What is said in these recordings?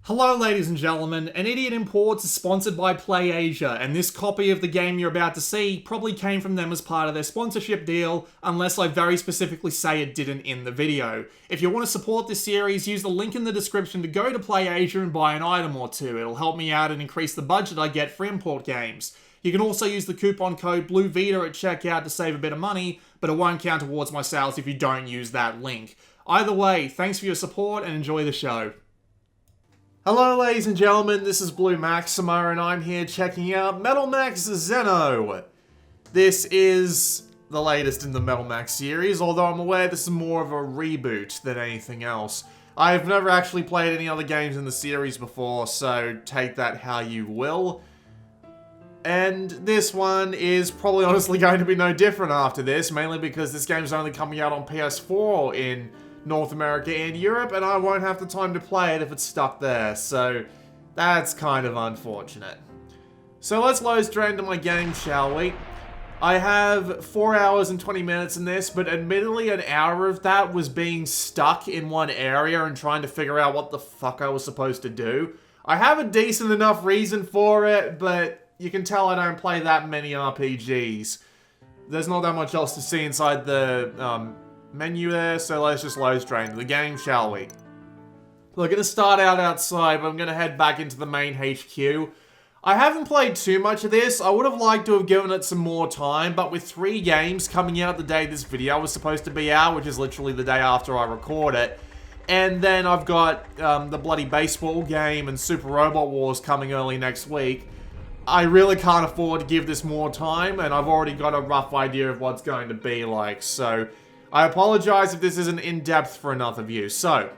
Hello ladies and gentlemen, An Idiot Imports is sponsored by PlayAsia, and this copy of the game you're about to see probably came from them as part of their sponsorship deal, unless I very specifically say it didn't in the video. If you want to support this series, use the link in the description to go to PlayAsia and buy an item or two. It'll help me out and increase the budget I get for import games. You can also use the coupon code BLUEVITA at checkout to save a bit of money, but it won't count towards my sales if you don't use that link. Either way, thanks for your support and enjoy the show. Hello ladies and gentlemen, this is Blue Maxima and I'm here checking out Metal Max Xeno. This is the latest in the Metal Max series, although I'm aware this is more of a reboot than anything else. I've never actually played any other games in the series before, so take that how you will. And this one is probably honestly going to be no different after this, mainly because this game's only coming out on PS4 in North America and Europe, and I won't have the time to play it if it's stuck there, so that's kind of unfortunate. So let's load straight into my game, shall we? I have 4 hours and 20 minutes in this, but admittedly an hour of that was being stuck in one area and trying to figure out what the fuck I was supposed to do. I have a decent enough reason for it, but you can tell I don't play that many RPGs. There's not that much else to see inside the menu there, so let's just load straight into the game, shall we? We're going to start out outside, but I'm going to head back into the main HQ. I haven't played too much of this. I would have liked to have given it some more time, but with 3 games coming out the day this video was supposed to be out, which is literally the day after I record it, and then I've got the bloody baseball game and Super Robot Wars coming early next week, I really can't afford to give this more time, and I've already got a rough idea of what it's going to be like, so I apologize if this isn't in-depth for enough of you. So,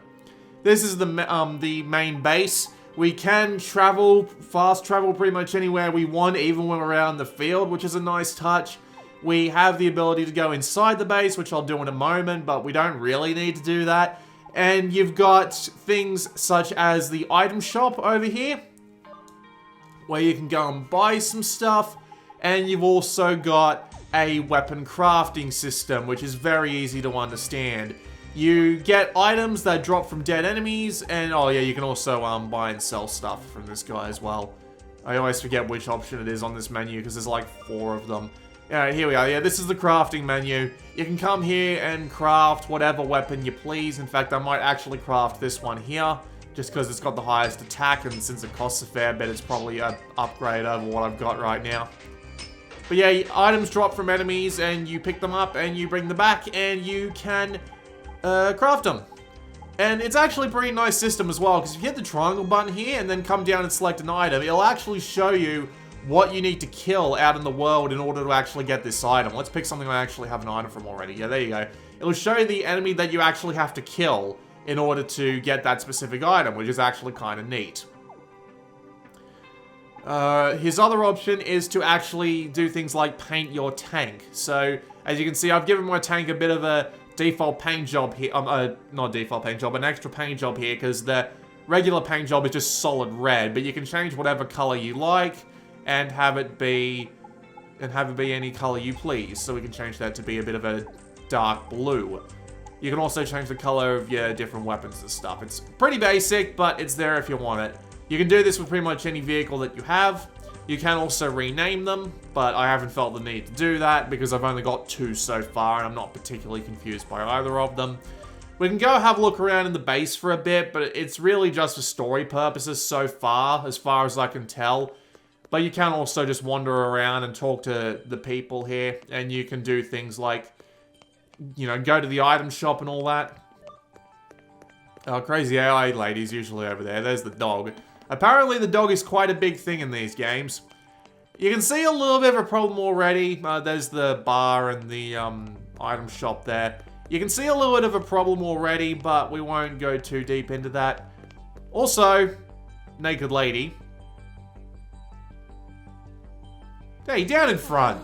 this is the main base. We can travel, fast travel pretty much anywhere we want, even when we're out in the field, which is a nice touch. We have the ability to go inside the base, which I'll do in a moment, but we don't really need to do that. And you've got things such as the item shop over here, where you can go and buy some stuff. And you've also got a weapon crafting system, which is very easy to understand. You get items that drop from dead enemies, and oh yeah, you can also buy and sell stuff from this guy as well. I always forget which option it is on this menu because there's like 4 of them. Alright, here we are. Yeah, this is the crafting menu. You can come here and craft whatever weapon you please. In fact, I might actually craft this one here, just because it's got the highest attack, and since it costs a fair bit, it's probably an upgrade over what I've got right now. But yeah, items drop from enemies, and you pick them up, and you bring them back, and you can craft them. And it's actually a pretty nice system as well, because if you hit the triangle button here, and then come down and select an item, it'll actually show you what you need to kill out in the world in order to actually get this item. Let's pick something I actually have an item from already. Yeah, there you go. It'll show you the enemy that you actually have to kill in order to get that specific item, which is actually kind of neat. His other option is to actually do things like paint your tank. So, as you can see, I've given my tank a bit of a default paint job here. Not default paint job, an extra paint job here, because the regular paint job is just solid red. But you can change whatever color you like, and have it be any color you please. So we can change that to be a bit of a dark blue. You can also change the color of your different weapons and stuff. It's pretty basic, but it's there if you want it. You can do this with pretty much any vehicle that you have. You can also rename them, but I haven't felt the need to do that because I've only got 2 so far, and I'm not particularly confused by either of them. We can go have a look around in the base for a bit, but it's really just for story purposes so far as I can tell. But you can also just wander around and talk to the people here, and you can do things like, you know, go to the item shop and all that. Oh, crazy AI lady's usually over there. There's the dog. Apparently the dog is quite a big thing in these games. You can see a little bit of a problem already. There's the bar and the item shop there. You can see a little bit of a problem already, but we won't go too deep into that. Also, naked lady. Hey, down in front.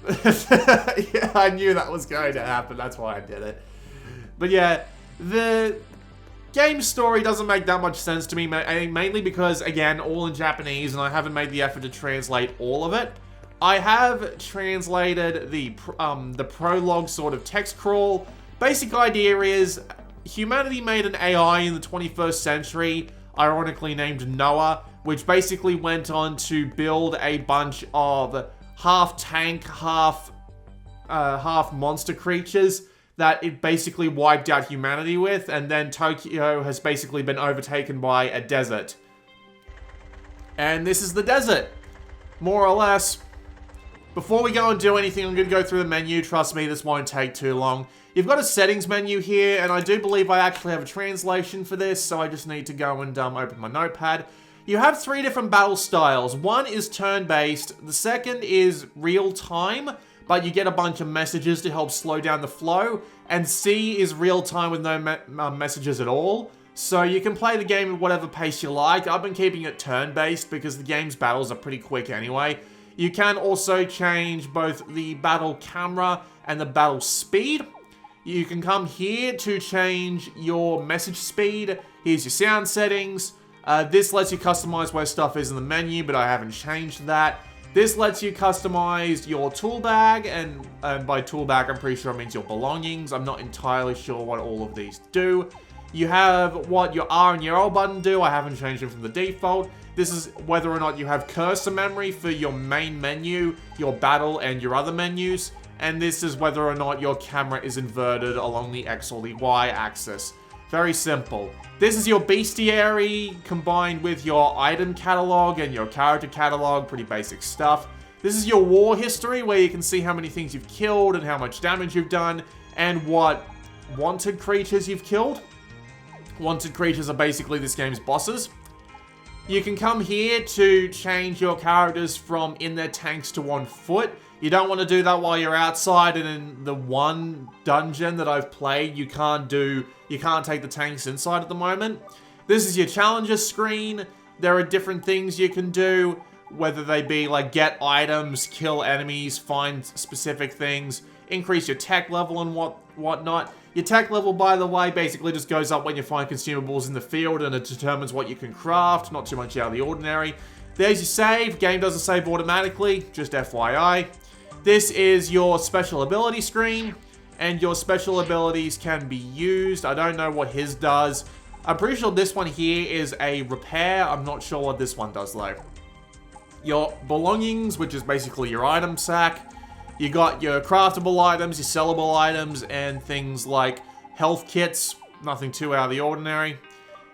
Yeah, I knew that was going to happen. That's why I did it. But yeah, the game story doesn't make that much sense to me, mainly because, again, all in Japanese, and I haven't made the effort to translate all of it. I have translated the prologue sort of text crawl. Basic idea is, humanity made an AI in the 21st century. ironically named Noah, which basically went on to build a bunch of half tank, half monster creatures that it basically wiped out humanity with, and then Tokyo has basically been overtaken by a desert. And this is the desert, more or less. Before we go and do anything, I'm going to go through the menu. Trust me, this won't take too long. You've got a settings menu here, and I do believe I actually have a translation for this, so I just need to go and open my notepad. You have 3 different battle styles. One is turn-based, the second is real-time, but you get a bunch of messages to help slow down the flow, and C is real-time with no messages at all. So you can play the game at whatever pace you like. I've been keeping it turn-based because the game's battles are pretty quick anyway. You can also change both the battle camera and the battle speed. You can come here to change your message speed. Here's your sound settings. This lets you customize where stuff is in the menu, but I haven't changed that. This lets you customize your tool bag, and by tool bag, I'm pretty sure it means your belongings. I'm not entirely sure what all of these do. You have what your R and your L button do. I haven't changed them from the default. This is whether or not you have cursor memory for your main menu, your battle, and your other menus. And this is whether or not your camera is inverted along the X or the Y axis. Very simple. This is your bestiary combined with your item catalog and your character catalog. Pretty basic stuff. This is your war history, where you can see how many things you've killed and how much damage you've done, and what wanted creatures you've killed. Wanted creatures are basically this game's bosses. You can come here to change your characters from in their tanks to on foot. You don't want to do that while you're outside, and in the one dungeon that I've played, you can't take the tanks inside at the moment. This is your challenges screen. There are different things you can do, whether they be like get items, kill enemies, find specific things, increase your tech level and whatnot. Your tech level, by the way, basically just goes up when you find consumables in the field, and it determines what you can craft, not too much out of the ordinary. There's your save. Game doesn't save automatically, just FYI. This is your special ability screen, and your special abilities can be used. I don't know what his does. I'm pretty sure this one here is a repair. I'm not sure what this one does though. Your belongings, which is basically your item sack. You got your craftable items, your sellable items, and things like health kits. Nothing too out of the ordinary.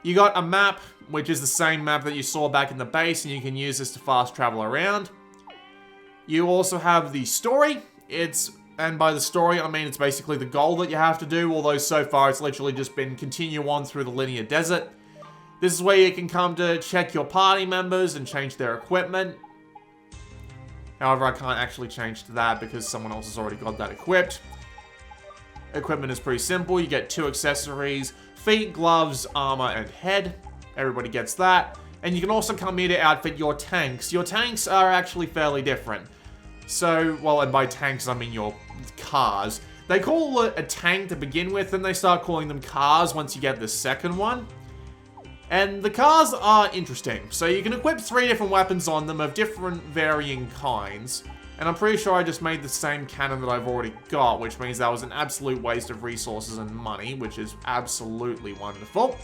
You got a map, which is the same map that you saw back in the base, and you can use this to fast travel around. You also have the story. And by the story, I mean it's basically the goal that you have to do, although so far it's literally just been continue on through the linear desert. This is where you can come to check your party members and change their equipment. However, I can't actually change to that because someone else has already got that equipped. Equipment is pretty simple. You get 2 accessories: feet, gloves, armor, and head. Everybody gets that. And you can also come here to outfit your tanks. Your tanks are actually fairly different. So, well, and by tanks, I mean your cars. They call it a tank to begin with, and they start calling them cars once you get the second one. And the cars are interesting. So you can equip 3 different weapons on them of different varying kinds. And I'm pretty sure I just made the same cannon that I've already got, which means that was an absolute waste of resources and money, which is absolutely wonderful.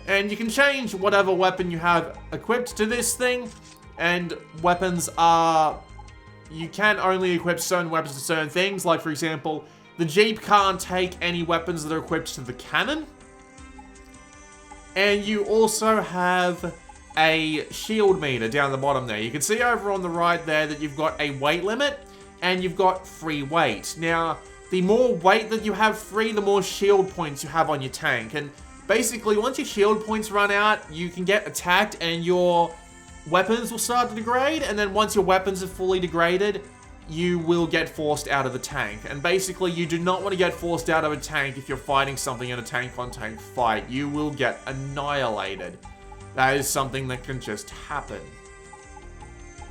And you can change whatever weapon you have equipped to this thing. And weapons are... You can only equip certain weapons to certain things. Like, for example, the Jeep can't take any weapons that are equipped to the cannon. And you also have a shield meter down the bottom there. You can see over on the right there that you've got a weight limit and you've got free weight. Now, the more weight that you have free, the more shield points you have on your tank. And basically, once your shield points run out, you can get attacked and your weapons will start to degrade. And then once your weapons are fully degraded, you will get forced out of the tank. And basically, you do not want to get forced out of a tank if you're fighting something in a tank-on-tank fight. You will get annihilated. That is something that can just happen.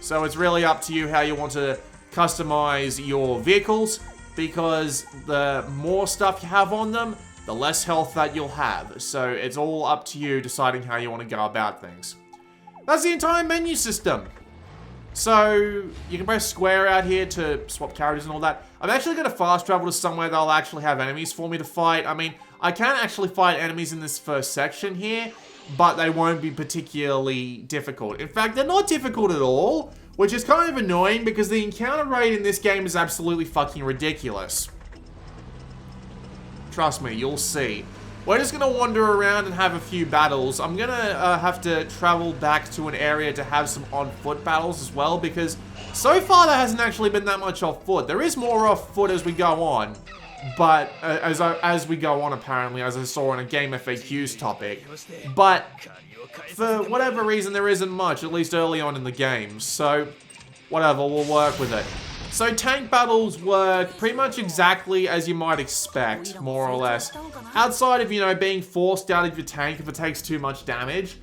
So it's really up to you how you want to customize your vehicles, because the more stuff you have on them, the less health that you'll have. So it's all up to you deciding how you want to go about things. That's the entire menu system. So, you can press square out here to swap characters and all that. I'm actually going to fast travel to somewhere that'll actually have enemies for me to fight. I mean, I can actually fight enemies in this first section here, but they won't be particularly difficult. In fact, they're not difficult at all, which is kind of annoying because the encounter rate in this game is absolutely fucking ridiculous. Trust me, you'll see. We're just going to wander around and have a few battles. I'm going to have to travel back to an area to have some on-foot battles as well, because so far there hasn't actually been that much off-foot. There is more off-foot as we go on, but as we go on, apparently, as I saw in a Game FAQs topic. But for whatever reason, there isn't much, at least early on in the game. So, whatever, we'll work with it. So tank battles work pretty much exactly as you might expect, more or less. Outside of, you know, being forced out of your tank if it takes too much damage,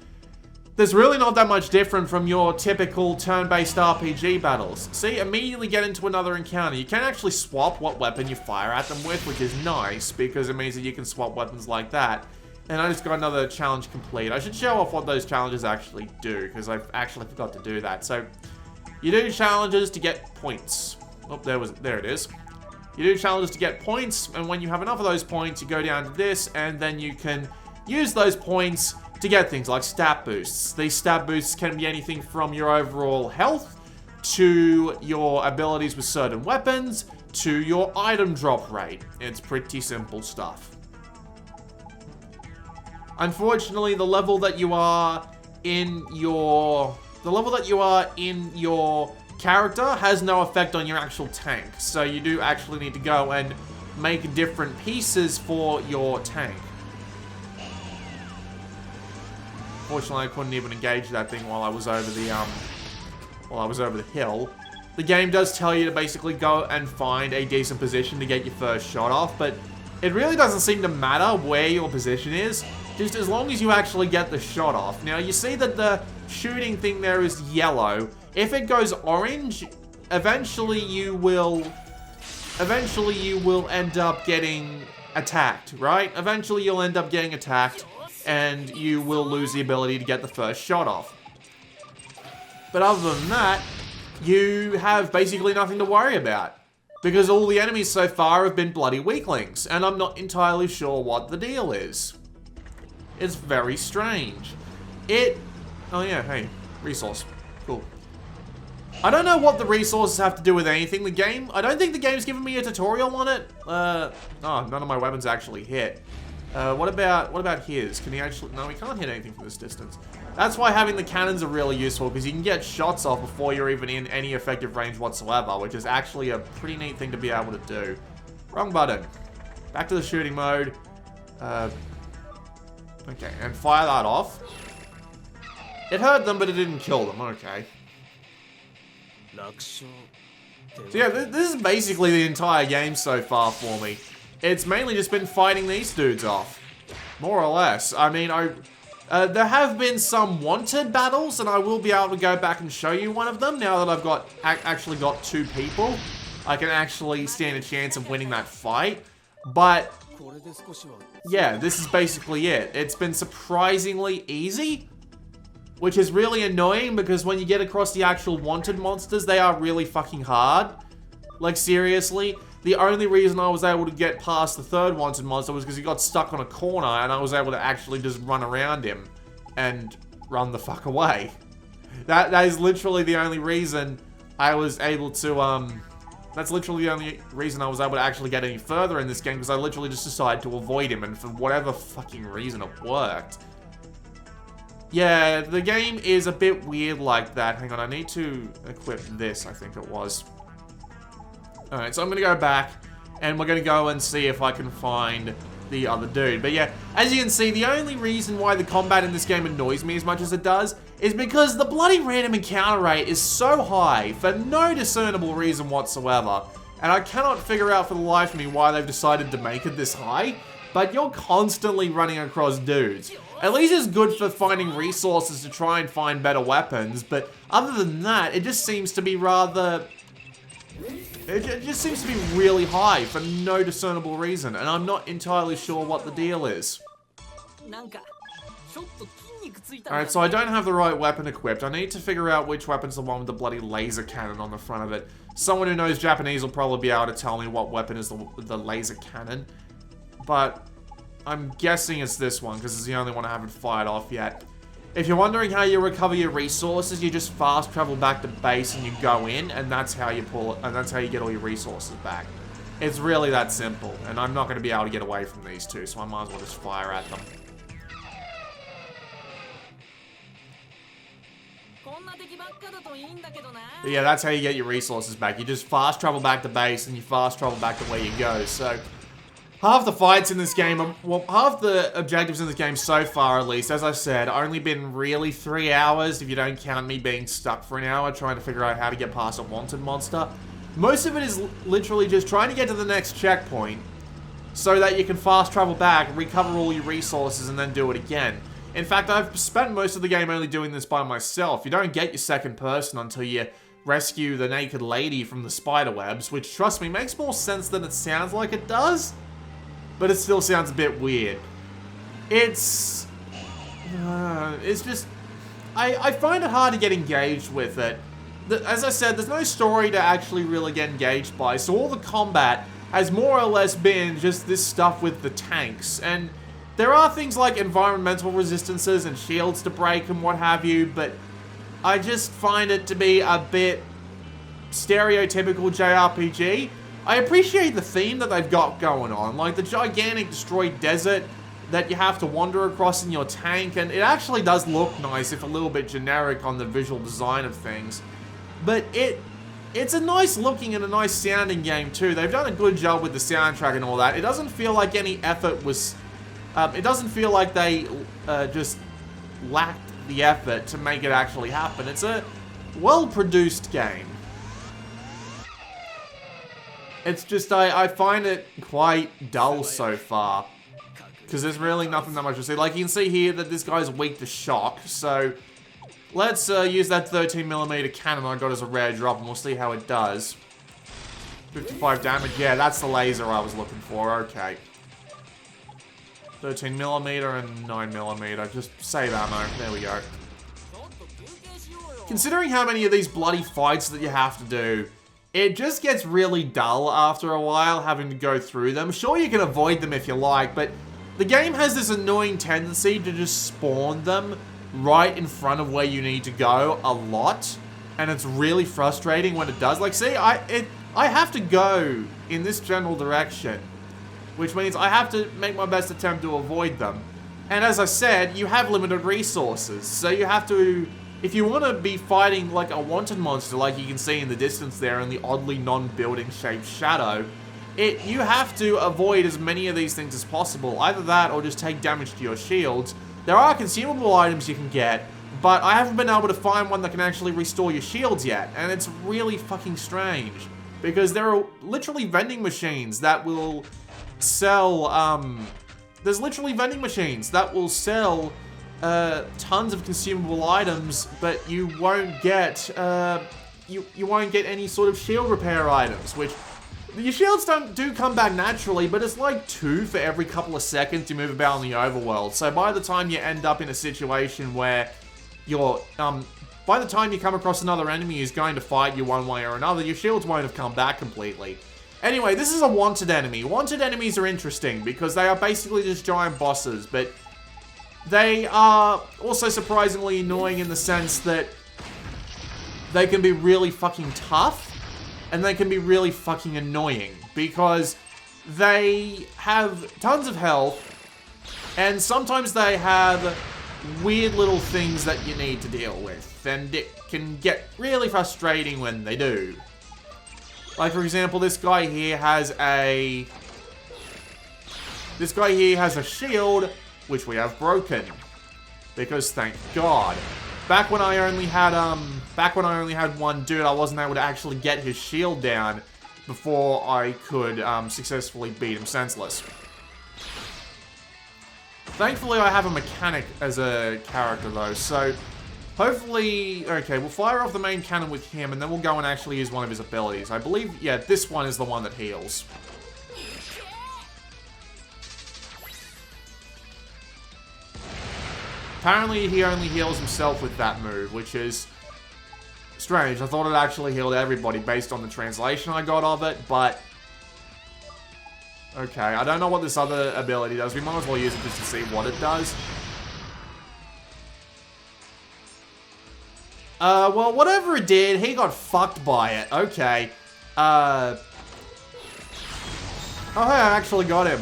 there's really not that much different from your typical turn-based RPG battles. See, immediately get into another encounter. You can actually swap what weapon you fire at them with, which is nice, because it means that you can swap weapons like that. And I just got another challenge complete. I should show off what those challenges actually do, because I actually forgot to do that. So, you do challenges to get points. Oh, there it is. You do challenges to get points, and when you have enough of those points, you go down to this, and then you can use those points to get things like stat boosts. These stat boosts can be anything from your overall health, to your abilities with certain weapons, to your item drop rate. It's pretty simple stuff. Unfortunately, the level that you are in your character has no effect on your actual tank. So you do actually need to go and make different pieces for your tank. Fortunately, I couldn't even engage that thing while I was over the hill. The game does tell you to basically go and find a decent position to get your first shot off, but it really doesn't seem to matter where your position is, just as long as you actually get the shot off. Now, you see that the shooting thing there is yellow. If it goes orange, eventually you will end up getting attacked, right? Eventually you'll end up getting attacked, and you will lose the ability to get the first shot off. But other than that, you have basically nothing to worry about, because all the enemies so far have been bloody weaklings, and I'm not entirely sure what the deal is. It's very strange. Oh yeah, hey, resource. Cool. I don't know what the resources have to do with anything. I don't think the game's given me a tutorial on it. Oh, none of my weapons actually hit. What about his? Can he actually, no, he can't hit anything from this distance. That's why having the cannons are really useful, because you can get shots off before you're even in any effective range whatsoever, which is actually a pretty neat thing to be able to do. Wrong button. Back to the shooting mode. Okay, and fire that off. It hurt them, but it didn't kill them. Okay. So yeah, this is basically the entire game so far for me. It's mainly just been fighting these dudes off. More or less. I mean, there have been some wanted battles, and I will be able to go back and show you one of them now that I've actually got two people. I can actually stand a chance of winning that fight. But yeah, this is basically it. It's been surprisingly easy, which is really annoying, because when you get across the actual wanted monsters, they are really fucking hard. Like, seriously, the only reason I was able to get past the third wanted monster was because he got stuck on a corner, and I was able to actually just run around him and run the fuck away. That is literally the only reason I was able to, that's literally the only reason I was able to actually get any further in this game, because I literally just decided to avoid him, and for whatever fucking reason it worked. Yeah, the game is a bit weird like that. Hang on, I need to equip this, I think it was. Alright, so I'm going to go back, and we're going to go and see if I can find the other dude. But yeah, as you can see, the only reason why the combat in this game annoys me as much as it does is because the bloody random encounter rate is so high for no discernible reason whatsoever. And I cannot figure out for the life of me why they've decided to make it this high, but you're constantly running across dudes. At least it's good for finding resources to try and find better weapons, but other than that, it just seems to be rather... It just seems to be really high for no discernible reason, and I'm not entirely sure what the deal is. Alright, so I don't have the right weapon equipped. I need to figure out which weapon's the one with the bloody laser cannon on the front of it. Someone who knows Japanese will probably be able to tell me what weapon is the laser cannon. But I'm guessing it's this one, because it's the only one I haven't fired off yet. If you're wondering how you recover your resources, you just fast travel back to base and you go in, and that's how you pull it, and that's how you get all your resources back. It's really that simple, and I'm not going to be able to get away from these two, so I might as well just fire at them. But yeah, that's how you get your resources back. You just fast travel back to base, and you fast travel back to where you go, so... Half the fights in this game, well, half the objectives in this game so far, at least, as I said, only been really 3 hours, if you don't count me being stuck for an hour trying to figure out how to get past a wanted monster. Most of it is literally just trying to get to the next checkpoint so that you can fast travel back, recover all your resources, and then do it again. In fact, I've spent most of the game only doing this by myself. You don't get your second person until you rescue the naked lady from the spiderwebs, which, trust me, makes more sense than it sounds like it does. But it still sounds a bit weird. It's just... I find it hard to get engaged with it. As I said, there's no story to actually really get engaged by, so all the combat has more or less been just this stuff with the tanks. And there are things like environmental resistances and shields to break and what have you, but I just find it to be a bit stereotypical JRPG. I appreciate the theme that they've got going on, like the gigantic destroyed desert that you have to wander across in your tank, and it actually does look nice, if a little bit generic on the visual design of things. But it's a nice looking and a nice sounding game too. They've done a good job with the soundtrack and all that. It doesn't feel like any effort was... it doesn't feel like they just lacked the effort to make it actually happen. It's a well-produced game. It's just, I find it quite dull so far. Because there's really nothing that much to see. Like, you can see here that this guy's weak to shock. So, let's use that 13mm cannon I got as a rare drop, and we'll see how it does. 55 damage. Yeah, that's the laser I was looking for. Okay. 13mm and 9mm. Just save ammo. There we go. Considering how many of these bloody fights that you have to do, it just gets really dull after a while having to go through them. Sure, you can avoid them if you like, but the game has this annoying tendency to just spawn them right in front of where you need to go a lot. And it's really frustrating when it does. Like, see, I have to go in this general direction, which means I have to make my best attempt to avoid them. And as I said, you have limited resources, so you have to... If you want to be fighting like a wanted monster, like you can see in the distance there in the oddly non-building shaped shadow, you have to avoid as many of these things as possible. Either that or just take damage to your shields. There are consumable items you can get, but I haven't been able to find one that can actually restore your shields yet, and it's really fucking strange. Because there are literally vending machines that will sell, there's literally vending machines that will sell tons of consumable items, but you won't get you won't get any sort of shield repair items, which your shields do come back naturally, but it's like 2 for every couple of seconds you move about in the overworld. So by the time you end up in a situation where you're by the time you come across another enemy who's going to fight you one way or another, your shields won't have come back completely. Anyway, this is a wanted enemy. Wanted enemies are interesting because they are basically just giant bosses, but they are also surprisingly annoying in the sense that they can be really fucking tough, and they can be really fucking annoying, because they have tons of health, and sometimes they have weird little things that you need to deal with, and it can get really frustrating when they do. Like, for example, this guy here has a shield which we have broken. Because thank God. Back when I only had one dude, I wasn't able to actually get his shield down before I could successfully beat him senseless. Thankfully, I have a mechanic as a character though, so hopefully, okay, we'll fire off the main cannon with him, and then we'll go and actually use one of his abilities. I believe, yeah, this one is the one that heals. Apparently, he only heals himself with that move, which is strange. I thought it actually healed everybody based on the translation I got of it, but Okay, I don't know what this other ability does. We might as well use it just to see what it does. Well, whatever it did, he got fucked by it. Okay. Oh, hey, I actually got him.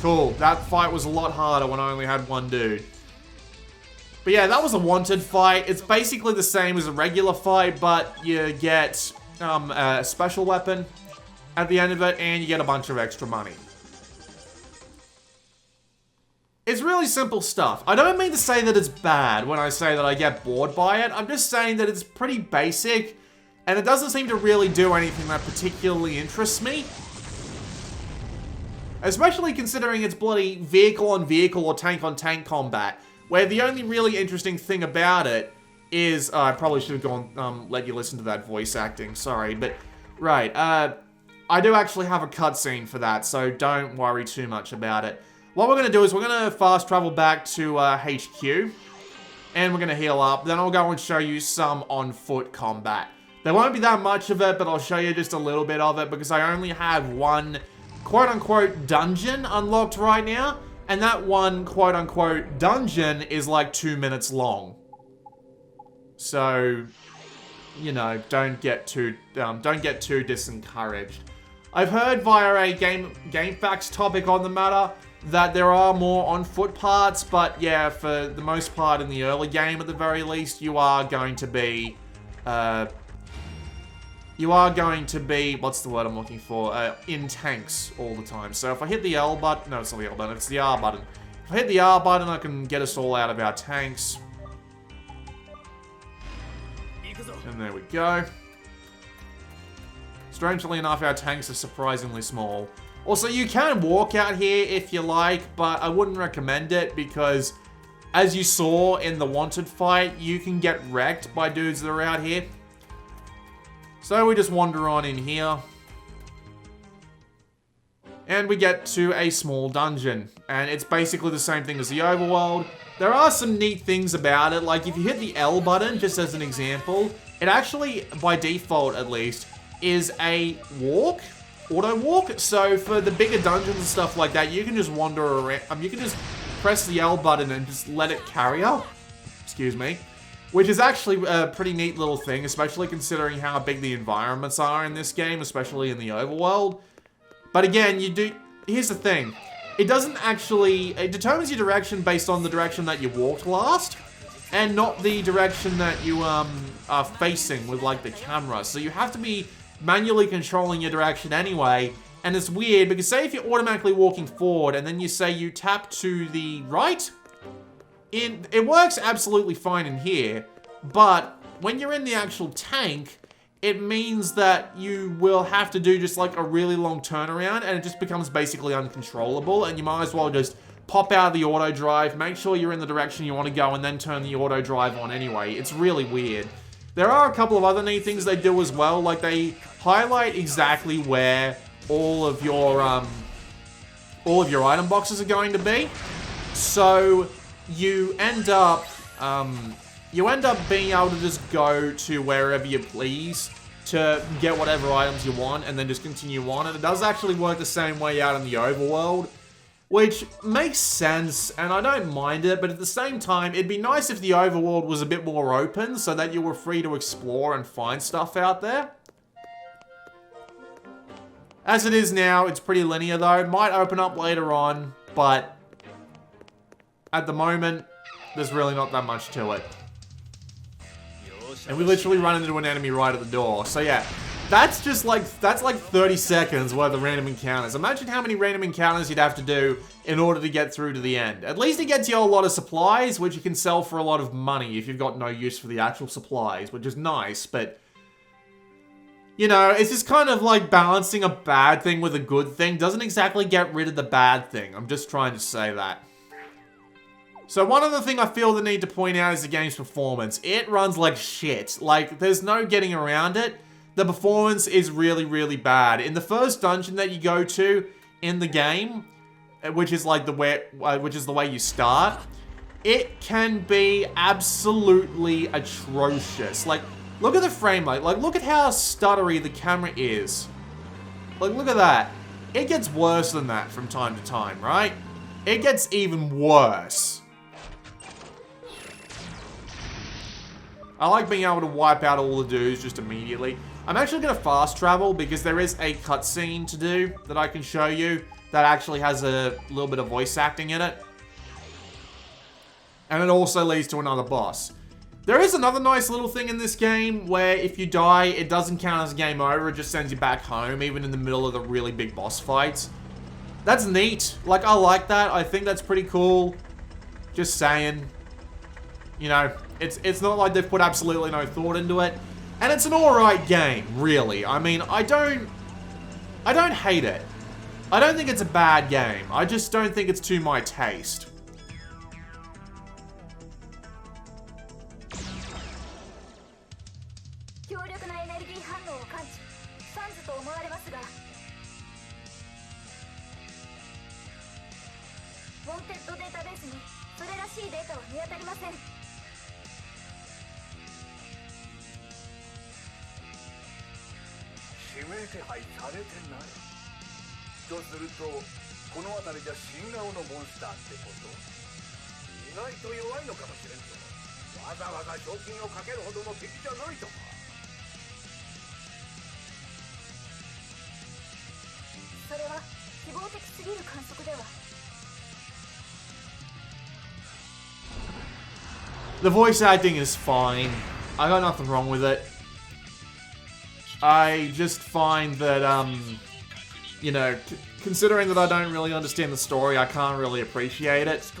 Cool. That fight was a lot harder when I only had one dude. But yeah, that was a wanted fight. It's basically the same as a regular fight, but you get a special weapon at the end of it, and you get a bunch of extra money. It's really simple stuff. I don't mean to say that it's bad when I say that I get bored by it. I'm just saying that it's pretty basic, and it doesn't seem to really do anything that particularly interests me. Especially considering it's bloody vehicle-on-vehicle or tank-on-tank combat, where the only really interesting thing about it is... I probably should have gone, let you listen to that voice acting, sorry, but... Right, I do actually have a cutscene for that, so don't worry too much about it. What we're going to do is we're going to fast travel back to HQ, and we're going to heal up. Then I'll go and show you some on-foot combat. There won't be that much of it, but I'll show you just a little bit of it, because I only have one quote-unquote dungeon unlocked right now, and that one quote-unquote dungeon is like 2 minutes long. So, you know, don't get too disencouraged. I've heard via a GameFAQs topic on the matter that there are more on-foot parts, but yeah, for the most part in the early game at the very least, you are going to be, what's the word I'm looking for, in tanks all the time. So if I hit the L button, no, it's not the L button, it's the R button. If I hit the R button, I can get us all out of our tanks. And there we go. Strangely enough, our tanks are surprisingly small. Also, you can walk out here if you like, but I wouldn't recommend it because, as you saw in the Wanted fight, you can get wrecked by dudes that are out here. So we just wander on in here. And we get to a small dungeon. And it's basically the same thing as the overworld. There are some neat things about it, like if you hit the L button, just as an example, it actually, by default at least, is a walk. Auto walk. So for the bigger dungeons and stuff like that, you can just wander around. You can just press the L button and just let it carry you. Excuse me. Which is actually a pretty neat little thing, especially considering how big the environments are in this game, especially in the overworld. But again, here's the thing. It determines your direction based on the direction that you walked last, and not the direction that you are facing with like the camera. So you have to be manually controlling your direction anyway, and it's weird because say if you're automatically walking forward and then you say you tap to the right, it works absolutely fine in here, but when you're in the actual tank, it means that you will have to do just like a really long turnaround, and it just becomes basically uncontrollable, and you might as well just pop out of the auto drive, make sure you're in the direction you want to go, and then turn the auto drive on anyway. It's really weird. There are a couple of other neat things they do as well, like they highlight exactly where all of your item boxes are going to be. So you end up being able to just go to wherever you please to get whatever items you want and then just continue on. And it does actually work the same way out in the overworld, which makes sense, and I don't mind it, but at the same time, it'd be nice if the overworld was a bit more open so that you were free to explore and find stuff out there. As it is now, it's pretty linear though. It might open up later on, but at the moment, there's really not that much to it. And we literally run into an enemy right at the door. So yeah, that's like 30 seconds worth of random encounters. Imagine how many random encounters you'd have to do in order to get through to the end. At least it gets you a lot of supplies, which you can sell for a lot of money if you've got no use for the actual supplies, which is nice, but you know, it's just kind of like balancing a bad thing with a good thing. Doesn't exactly get rid of the bad thing. I'm just trying to say that. So one other thing I feel the need to point out is the game's performance. It runs like shit. Like, there's no getting around it. The performance is really, really bad. In the first dungeon that you go to in the game, which is like the way you start, it can be absolutely atrocious. Like, look at the frame rate. Like, look at how stuttery the camera is. Like, look at that. it gets worse than that from time to time, right? It gets even worse. I like being able to wipe out all the dudes just immediately. I'm actually going to fast travel because there is a cutscene to do that I can show you that actually has a little bit of voice acting in it. And it also leads to another boss. There is another nice little thing in this game where if you die, it doesn't count as a game over. It just sends you back home, even in the middle of the really big boss fights. That's neat. Like, I like that. I think that's pretty cool. Just saying. You know, it's not like they've put absolutely no thought into it. And it's an alright game, really. I mean, I don't hate it. I don't think it's a bad game. I just don't think it's to my taste. The voice acting is fine. I got nothing wrong with it. I just find that, you know, considering that I don't really understand the story, I can't really appreciate it.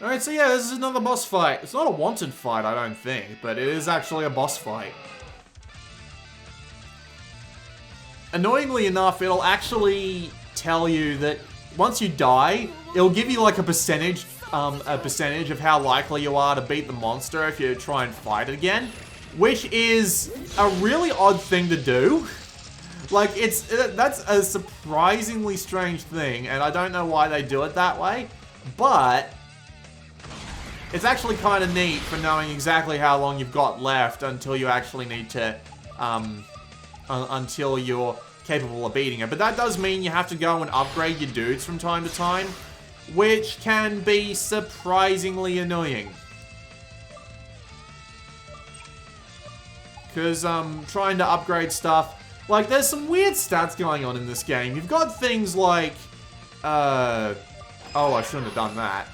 Alright, so yeah, this is another boss fight. It's not a wanted fight, I don't think, but it is actually a boss fight. Annoyingly enough, it'll actually tell you that once you die, it'll give you like a percentage of how likely you are to beat the monster if you try and fight it again, which is a really odd thing to do. Like, that's a surprisingly strange thing, and I don't know why they do it that way, but it's actually kind of neat for knowing exactly how long you've got left until you actually need to, until you're capable of beating it. But that does mean you have to go and upgrade your dudes from time to time, which can be surprisingly annoying. Because, trying to upgrade stuff, like, there's some weird stats going on in this game. You've got things like, oh, I shouldn't have done that.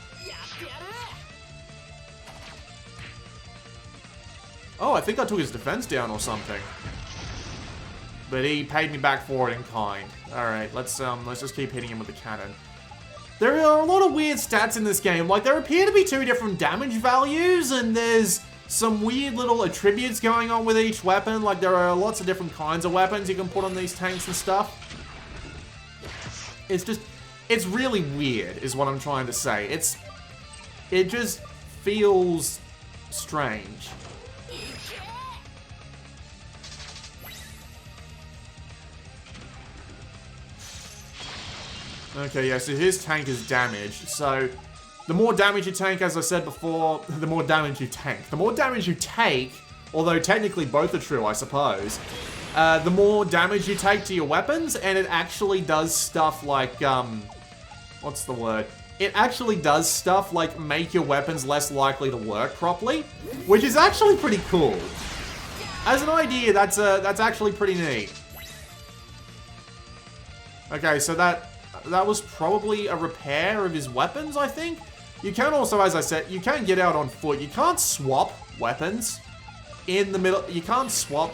Oh, I think I took his defense down or something. But he paid me back for it in kind. Alright, let's just keep hitting him with the cannon. There are a lot of weird stats in this game. Like, there appear to be 2 different damage values, and there's some weird little attributes going on with each weapon. Like, there are lots of different kinds of weapons you can put on these tanks and stuff. It's really weird, is what I'm trying to say. It just feels strange. Okay, yeah, so his tank is damaged. So, the more damage you tank, as I said before, the more damage you tank. The more damage you take, although technically both are true, I suppose, the more damage you take to your weapons, and it actually does stuff like, what's the word? It actually does stuff like make your weapons less likely to work properly, which is actually pretty cool. As an idea, that's actually pretty neat. Okay, so that was probably a repair of his weapons, I think. You can also, as I said, you can get out on foot. You can't swap weapons in the middle. You can't swap,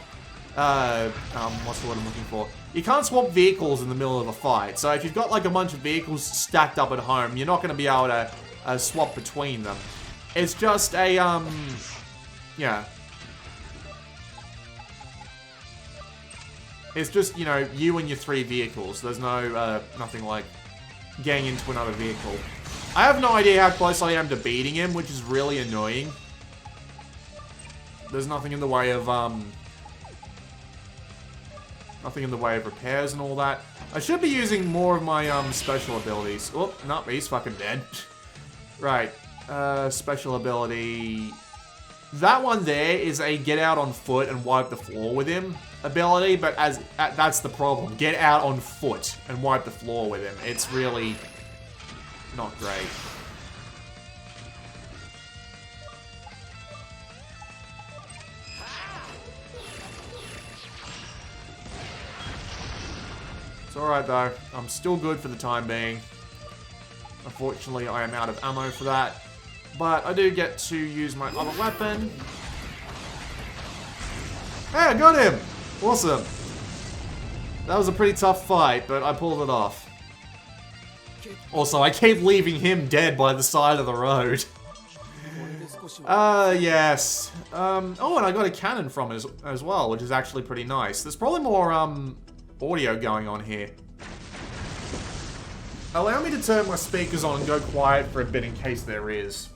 what's the word I'm looking for? You can't swap vehicles in the middle of a fight. So if you've got like a bunch of vehicles stacked up at home, you're not going to be able to swap between them. It's just a, yeah. It's just, you know, you and your 3 vehicles. There's no, nothing like getting into another vehicle. I have no idea how close I am to beating him, which is really annoying. There's nothing in the way of, nothing in the way of repairs and all that. I should be using more of my, special abilities. Oh, no, he's fucking dead. Right. Special ability. That one there is a get out on foot and wipe the floor with him ability, but that's the problem. Get out on foot and wipe the floor with him. It's really not great. It's alright though. I'm still good for the time being. Unfortunately, I am out of ammo for that. But I do get to use my other weapon. Hey, I got him! Awesome. That was a pretty tough fight, but I pulled it off. Also, I keep leaving him dead by the side of the road. Yes. Oh, and I got a cannon from it as well, which is actually pretty nice. There's probably more, audio going on here. Allow me to turn my speakers on and go quiet for a bit in case there is.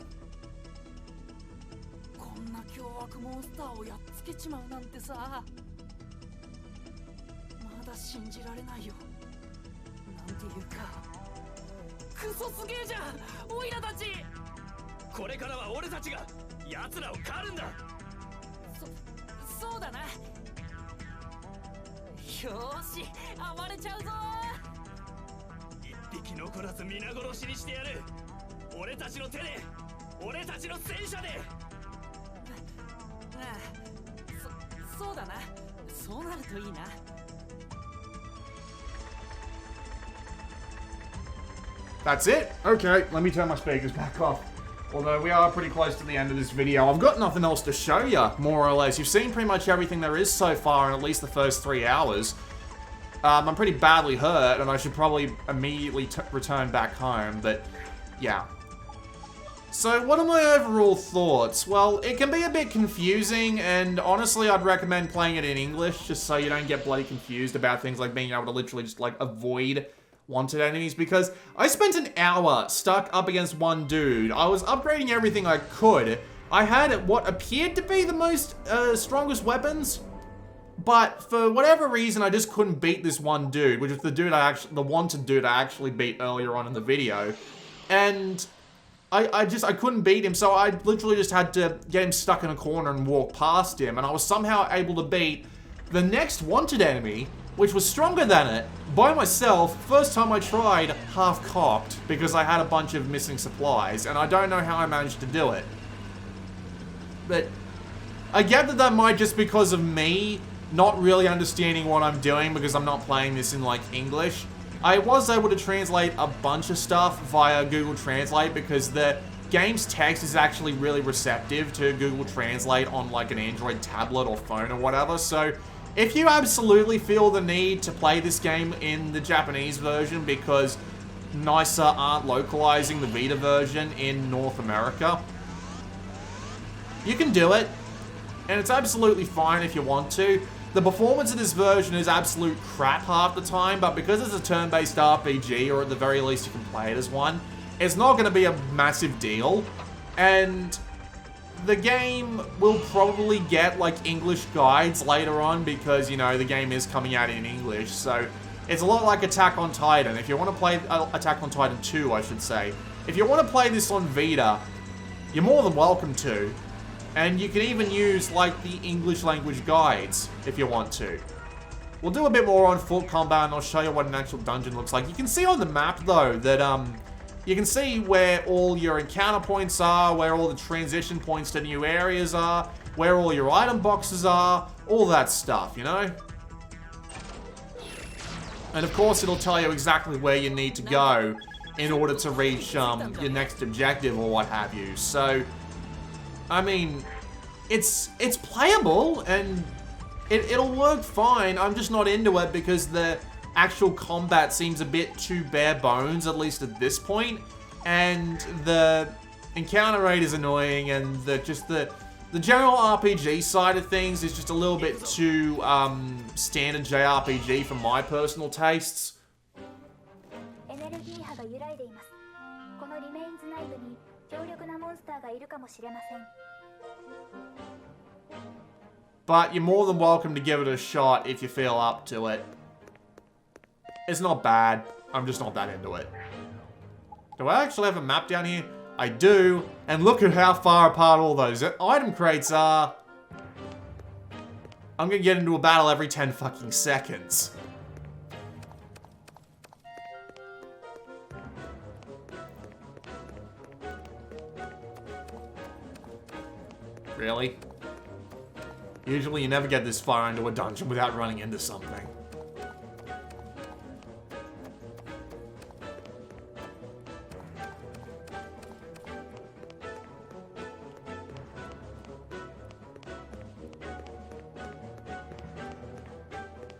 That's it? Okay, let me turn my speakers back off. Although we are pretty close to the end of this video. I've got nothing else to show you, more or less. You've seen pretty much everything there is so far in at least the first 3 hours. I'm pretty badly hurt, and I should probably immediately return back home, but yeah. So what are my overall thoughts? Well, it can be a bit confusing, and honestly, I'd recommend playing it in English, just so you don't get bloody confused about things like being able to literally just, like, avoid wanted enemies, because I spent an hour stuck up against one dude. I was upgrading everything I could. I had what appeared to be the most strongest weapons, but for whatever reason, I just couldn't beat this one dude, which is the wanted dude I actually beat earlier on in the video. And I couldn't beat him, so I literally just had to get him stuck in a corner and walk past him, and I was somehow able to beat the next wanted enemy, which was stronger than it, by myself. First time I tried, half-cocked, because I had a bunch of missing supplies, and I don't know how I managed to do it. But I get that might just because of me not really understanding what I'm doing, because I'm not playing this in, like, English. I was able to translate a bunch of stuff via Google Translate, because the game's text is actually really receptive to Google Translate on, like, an Android tablet or phone or whatever, so if you absolutely feel the need to play this game in the Japanese version because NISA aren't localizing the Vita version in North America, you can do it, and it's absolutely fine if you want to. The performance of this version is absolute crap half the time, but because it's a turn-based RPG, or at the very least you can play it as one, it's not going to be a massive deal, and the game will probably get, like, English guides later on because, you know, the game is coming out in English. So it's a lot like Attack on Titan. If you want to play Attack on Titan 2, I should say. If you want to play this on Vita, you're more than welcome to. And you can even use, like, the English language guides if you want to. We'll do a bit more on foot combat and I'll show you what an actual dungeon looks like. You can see on the map, though, that, you can see where all your encounter points are, where all the transition points to new areas are, where all your item boxes are, all that stuff, you know? And of course, it'll tell you exactly where you need to go in order to reach your next objective or what have you. So, I mean, it's playable and it'll work fine. I'm just not into it because the actual combat seems a bit too bare bones, at least at this point, and the encounter rate is annoying, and the general RPG side of things is just a little bit too standard JRPG for my personal tastes. But you're more than welcome to give it a shot if you feel up to it. It's not bad. I'm just not that into it. Do I actually have a map down here? I do. And look at how far apart all those item crates are. I'm gonna get into a battle every 10 fucking seconds. Really? Usually you never get this far into a dungeon without running into something.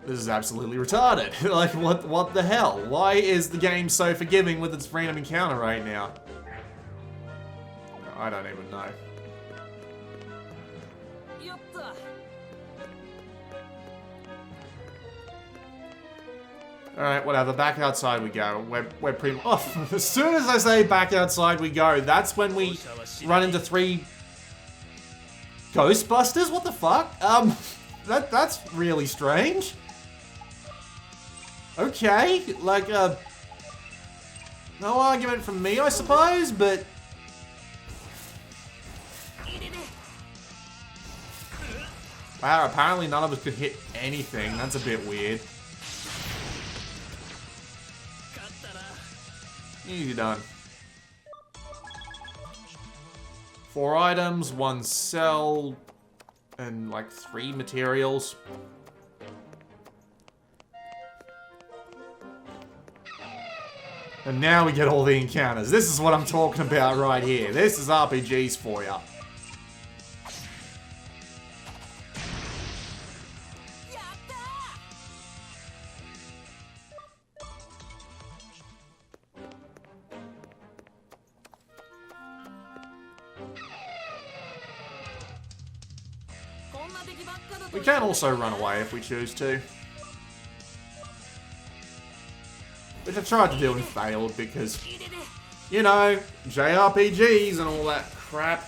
This is absolutely retarded. Like, what the hell? Why is the game so forgiving with its random encounter right now? I don't even know. Alright, whatever. Back outside we go. We're pretty... Oh, as soon as I say back outside we go, that's when we run into 3... Ghostbusters? What the fuck? That's really strange. Okay, like, no argument from me, I suppose, but... Wow, apparently none of us could hit anything. That's a bit weird. Easy done. 4 items, 1 cell, and like 3 materials. And now we get all the encounters. This is what I'm talking about right here. This is RPGs for ya. We can also run away if we choose to. Which I tried to do and failed because, you know, JRPGs and all that crap.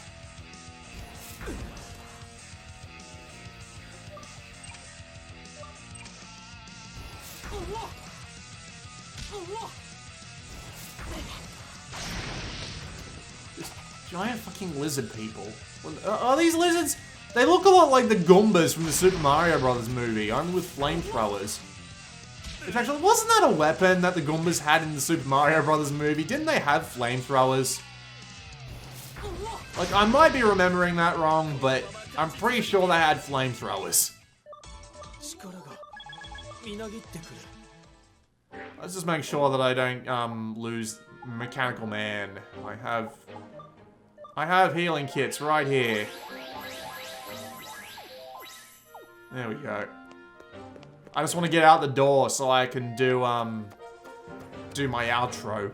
This giant fucking lizard people. Are these lizards? They look a lot like the Goombas from the Super Mario Bros. Movie, only with flamethrowers. Which actually, wasn't that a weapon that the Goombas had in the Super Mario Bros. Movie? Didn't they have flamethrowers? Like, I might be remembering that wrong, but I'm pretty sure they had flamethrowers. Let's just make sure that I don't, lose Mechanical Man. I have healing kits right here. There we go. I just want to get out the door so I can do my outro.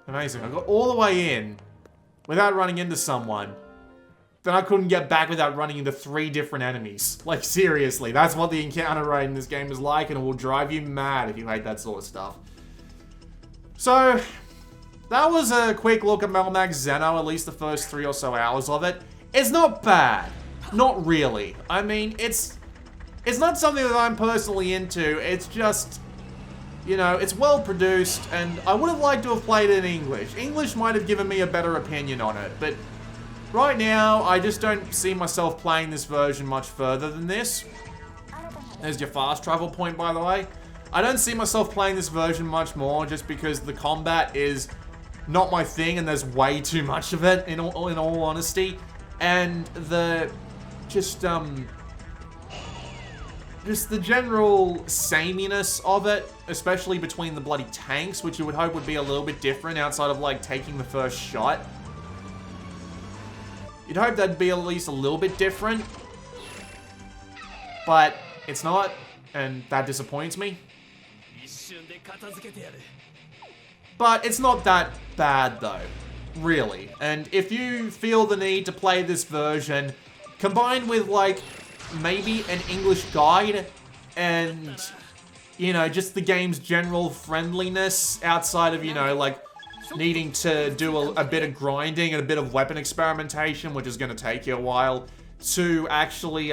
Amazing. I got all the way in without running into someone. Then I couldn't get back without running into 3 different enemies. Like, seriously, that's what the encounter rate in this game is like, and it will drive you mad if you hate that sort of stuff. So, that was a quick look at Metal Max Xeno, at least the first 3 or so hours of it. It's not bad. Not really. I mean, it's not something that I'm personally into. It's just, you know, it's well produced, and I would have liked to have played it in English. English might have given me a better opinion on it, but right now, I just don't see myself playing this version much further than this. There's your fast travel point, by the way. I don't see myself playing this version much more, just because the combat is not my thing, and there's way too much of it, in all honesty. And just the general sameness of it, especially between the bloody tanks, which you would hope would be a little bit different outside of, like, taking the first shot. You'd hope that'd be at least a little bit different. But it's not, and that disappoints me. But it's not that bad, though. Really. And if you feel the need to play this version, combined with, like, maybe an English guide, and, you know, just the game's general friendliness outside of, you know, like, needing to do a bit of grinding and a bit of weapon experimentation, which is going to take you a while, to actually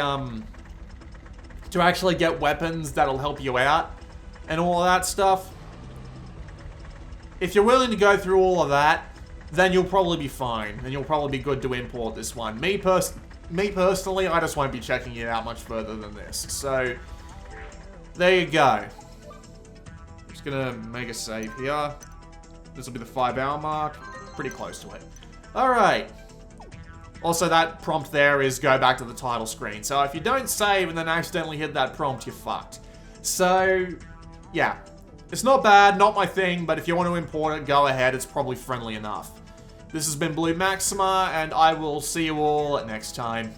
get weapons that'll help you out. and all of that stuff. If you're willing to go through all of that, then you'll probably be fine, and you'll probably be good to import this one. Me personally, I just won't be checking it out much further than this. So, there you go. I'm just gonna make a save here. This will be the 5-hour mark. Pretty close to it. Alright. Also, that prompt there is go back to the title screen. So, if you don't save and then accidentally hit that prompt, you're fucked. So, yeah. It's not bad, not my thing, but if you want to import it, go ahead. It's probably friendly enough. This has been Blue Maxima, and I will see you all next time.